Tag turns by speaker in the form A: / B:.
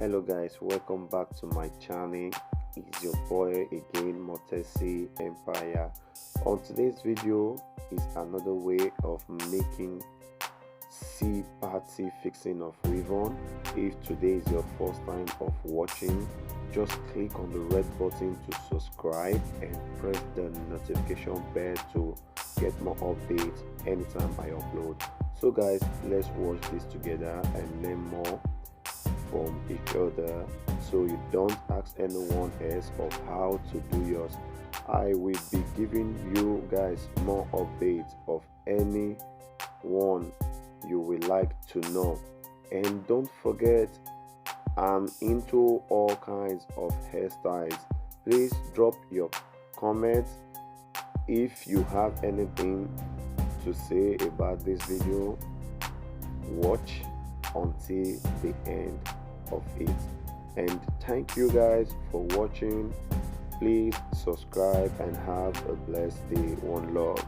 A: Hello guys, welcome back to my channel. It's your boy again, Motesi Empire. On today's video is another way of making party fixing of weave-on. If today is your first time of watching, just click on the red button to subscribe and press the notification bell to get more updates anytime I upload. So guys, let's watch this together and learn more from each other, so you don't ask anyone else of how to do yours. I will be giving you guys more updates of any one you will like to know. And don't forget, I'm into all kinds of hairstyles. Please drop your comments if you have anything to say about this video. Watch until the end of it, and thank you guys for watching. Please subscribe and have a blessed day. One love.